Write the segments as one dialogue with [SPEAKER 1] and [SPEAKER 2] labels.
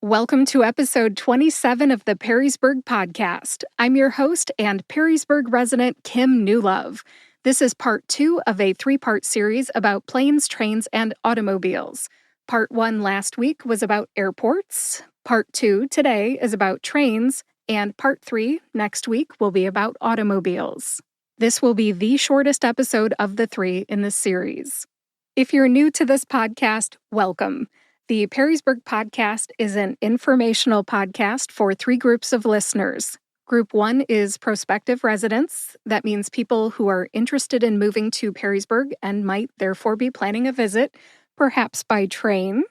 [SPEAKER 1] Welcome to episode 27 of the Perrysburg Podcast. I'm your host and Perrysburg resident Kim Newlove. This is part 2 of a 3-part series about planes, trains, and automobiles. Part 1 last week was about airports. Part 2 today is about trains. And part 3 next week will be about automobiles. This will be the shortest episode of the 3 in this series. If you're new to this podcast, welcome. The Perrysburg Podcast is an informational podcast for 3 groups of listeners. Group 1 is prospective residents. That means people who are interested in moving to Perrysburg and might therefore be planning a visit, perhaps by train.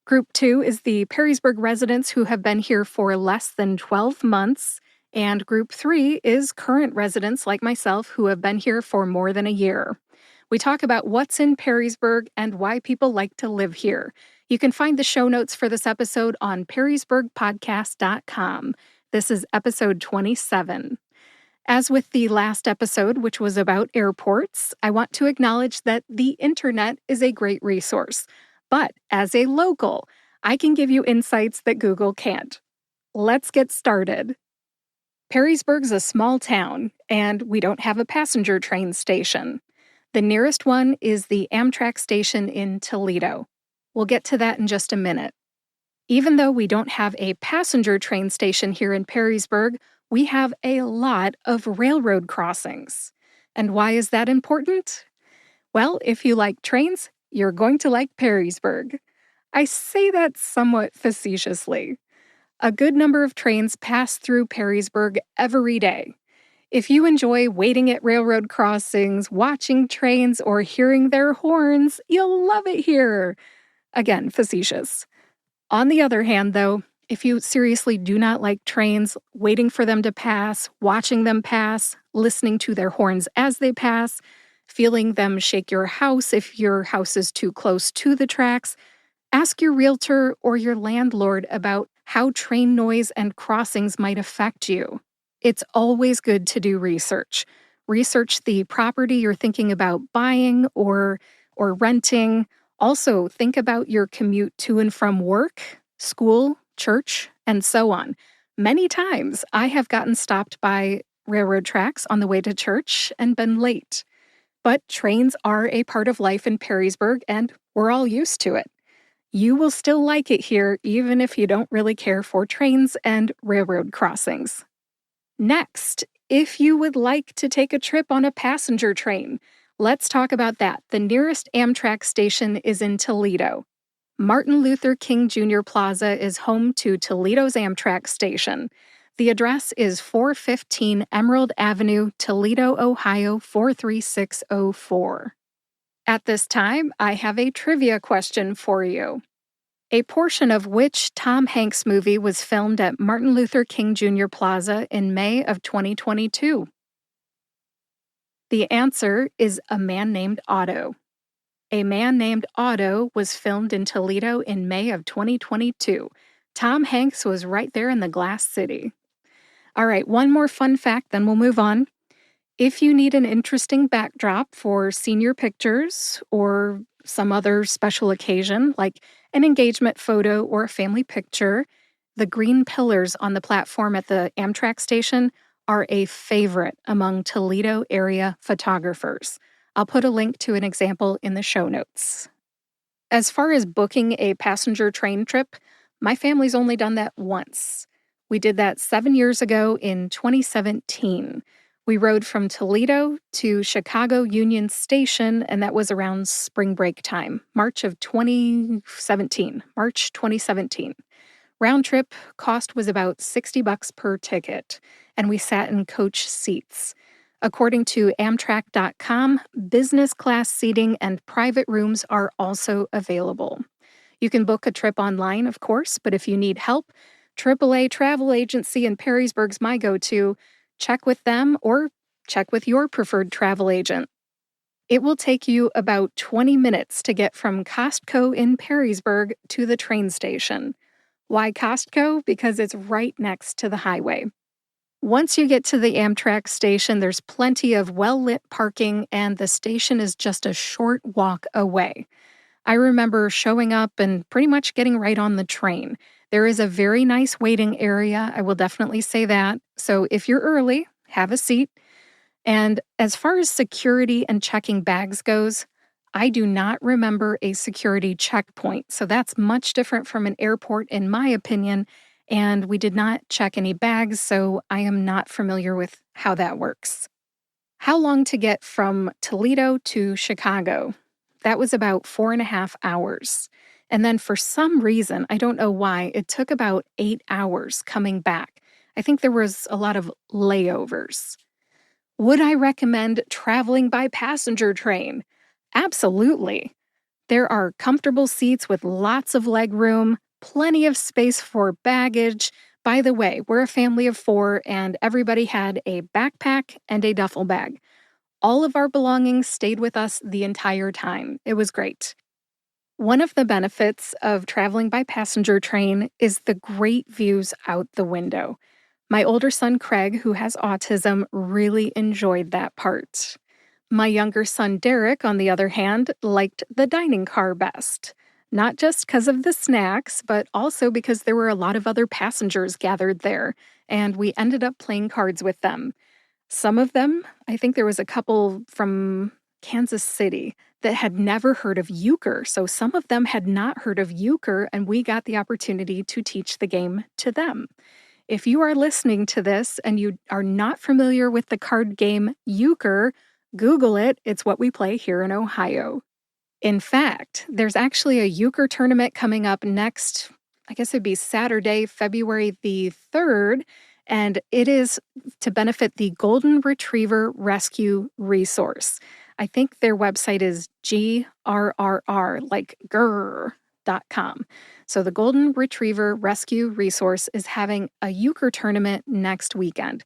[SPEAKER 1] Group 2 is the Perrysburg residents who have been here for less than 12 months. And Group 3 is current residents like myself who have been here for more than a year. We talk about what's in Perrysburg and why people like to live here. You can find the show notes for this episode on perrysburgpodcast.com. This is episode 27. As with the last episode, which was about airports, I want to acknowledge that the internet is a great resource. But as a local, I can give you insights that Google can't. Let's get started. Perrysburg's a small town, and we don't have a passenger train station. The nearest one is the Amtrak station in Toledo. We'll get to that in just a minute. Even though we don't have a passenger train station here in Perrysburg, we have a lot of railroad crossings. And why is that important? Well, if you like trains, you're going to like Perrysburg. I say that somewhat facetiously. A good number of trains pass through Perrysburg every day. If you enjoy waiting at railroad crossings, watching trains, or hearing their horns, you'll love it here. Again, facetious. On the other hand, though, if you seriously do not like trains, waiting for them to pass, watching them pass, listening to their horns as they pass, feeling them shake your house if your house is too close to the tracks, ask your realtor or your landlord about how train noise and crossings might affect you. It's always good to do research. Research the property you're thinking about buying or renting. Also, think about your commute to and from work, school, church, and so on. Many times, I have gotten stopped by railroad tracks on the way to church and been late. But trains are a part of life in Perrysburg, and we're all used to it. You will still like it here, even if you don't really care for trains and railroad crossings. Next, if you would like to take a trip on a passenger train, let's talk about that. The nearest Amtrak station is in Toledo. Martin Luther King Jr. Plaza is home to Toledo's Amtrak station. The address is 415 Emerald Avenue, Toledo, Ohio 43604. At this time, I have a trivia question for you. A portion of which Tom Hanks movie was filmed at Martin Luther King Jr. Plaza in May of 2022? The answer is A Man Named Otto. A Man Named Otto was filmed in Toledo in May of 2022. Tom Hanks was right there in the Glass City. All right, one more fun fact, then we'll move on. If you need an interesting backdrop for senior pictures or some other special occasion, like an engagement photo or a family picture, the green pillars on the platform at the Amtrak station are a favorite among Toledo area photographers. I'll put a link to an example in the show notes. As far as booking a passenger train trip, my family's only done that once. We did that 7 years ago in 2017. We rode from Toledo to Chicago Union Station, and that was around spring break time, March 2017. Round trip cost was about $60 per ticket, and we sat in coach seats. According to Amtrak.com, business class seating and private rooms are also available. You can book a trip online, of course, but if you need help, AAA Travel Agency in Perrysburg's my go-to. Check with them or check with your preferred travel agent. It will take you about 20 minutes to get from Costco in Perrysburg to the train station. Why Costco? Because it's right next to the highway. Once you get to the Amtrak station, there's plenty of well-lit parking, and the station is just a short walk away. I remember showing up and pretty much getting right on the train. There is a very nice waiting area. I will definitely say that. So if you're early, have a seat. And as far as security and checking bags goes, I do not remember a security checkpoint. So that's much different from an airport, in my opinion. And we did not check any bags, so I am not familiar with how that works. How long to get from Toledo to Chicago? That was about 4.5 hours. And then for some reason, I don't know why, it took about 8 hours coming back. I think there was a lot of layovers. Would I recommend traveling by passenger train? Absolutely. There are comfortable seats with lots of leg room, plenty of space for baggage. By the way, we're a family of 4 and everybody had a backpack and a duffel bag. All of our belongings stayed with us the entire time. It was great. One of the benefits of traveling by passenger train is the great views out the window. My older son, Craig, who has autism, really enjoyed that part. My younger son, Derek, on the other hand, liked the dining car best. Not just because of the snacks, but also because there were a lot of other passengers gathered there, and we ended up playing cards with them. Some of them, I think there was a couple from Kansas City that had never heard of euchre, so some of them had not heard of euchre, and we got the opportunity to teach the game to them. If you are listening to this and you are not familiar with the card game euchre, Google it. It's what we play here in Ohio. In fact, there's actually a euchre tournament coming up next, I guess it'd be Saturday, February the 3rd, and it is to benefit the Golden Retriever Rescue Resource. I think their website is GRRR, like grr.com. So the Golden Retriever Rescue Resource is having a euchre tournament next weekend.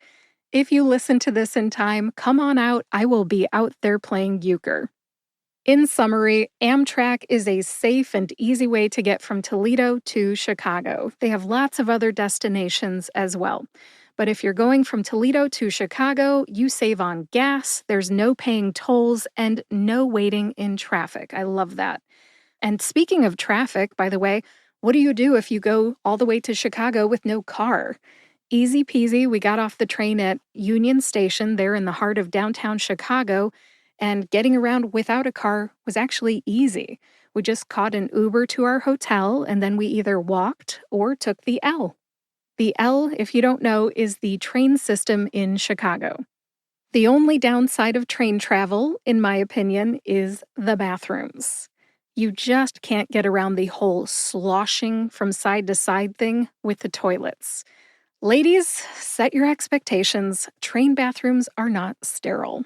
[SPEAKER 1] If you listen to this in time, come on out. I will be out there playing euchre. In summary, Amtrak is a safe and easy way to get from Toledo to Chicago. They have lots of other destinations as well. But if you're going from Toledo to Chicago, you save on gas, there's no paying tolls, and no waiting in traffic. I love that. And speaking of traffic, by the way, what do you do if you go all the way to Chicago with no car? Easy peasy, we got off the train at Union Station there in the heart of downtown Chicago, and getting around without a car was actually easy. We just caught an Uber to our hotel, and then we either walked or took the L. The L, if you don't know, is the train system in Chicago. The only downside of train travel, in my opinion, is the bathrooms. You just can't get around the whole sloshing from side to side thing with the toilets. Ladies, set your expectations. Train bathrooms are not sterile.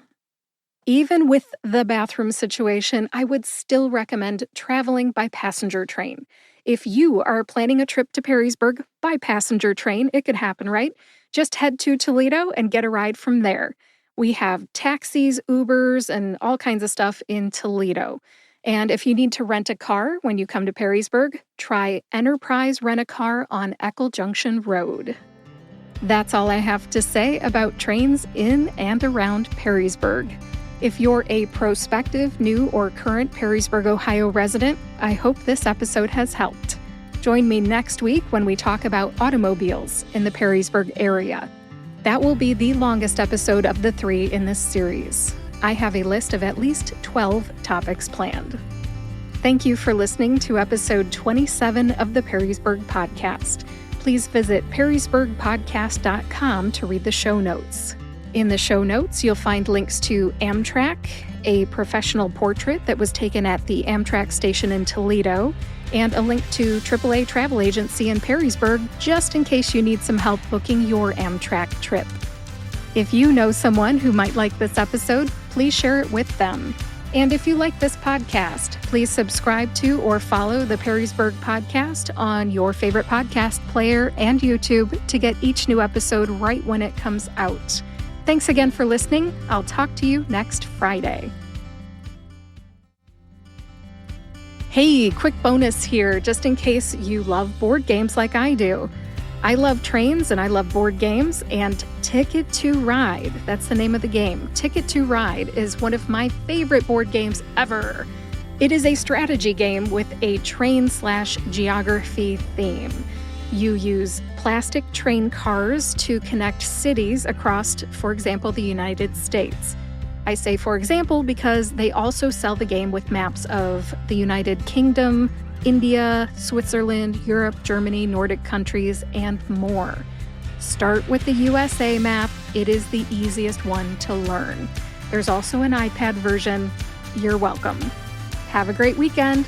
[SPEAKER 1] Even with the bathroom situation, I would still recommend traveling by passenger train. If you are planning a trip to Perrysburg by passenger train, it could happen, right? Just head to Toledo and get a ride from there. We have taxis, Ubers, and all kinds of stuff in Toledo. And if you need to rent a car when you come to Perrysburg, try Enterprise Rent-A-Car on Eckel Junction Road. That's all I have to say about trains in and around Perrysburg. If you're a prospective, new, or current Perrysburg, Ohio resident, I hope this episode has helped. Join me next week when we talk about automobiles in the Perrysburg area. That will be the longest episode of the 3 in this series. I have a list of at least 12 topics planned. Thank you for listening to episode 27 of the Perrysburg Podcast. Please visit perrysburgpodcast.com to read the show notes. In the show notes, you'll find links to Amtrak, a professional portrait that was taken at the Amtrak station in Toledo, and a link to AAA Travel Agency in Perrysburg, just in case you need some help booking your Amtrak trip. If you know someone who might like this episode, please share it with them. And if you like this podcast, please subscribe to or follow the Perrysburg Podcast on your favorite podcast player and YouTube to get each new episode right when it comes out. Thanks again for listening. I'll talk to you next Friday. Hey, quick bonus here, just in case you love board games like I do. I love trains and I love board games, and Ticket to Ride, that's the name of the game. Ticket to Ride is one of my favorite board games ever. It is a strategy game with a train/geography theme. You use plastic train cars to connect cities across, for example, the United States. I say for example because they also sell the game with maps of the United Kingdom, India, Switzerland, Europe, Germany, Nordic countries, and more. Start with the USA map. It is the easiest one to learn. There's also an iPad version. You're welcome. Have a great weekend.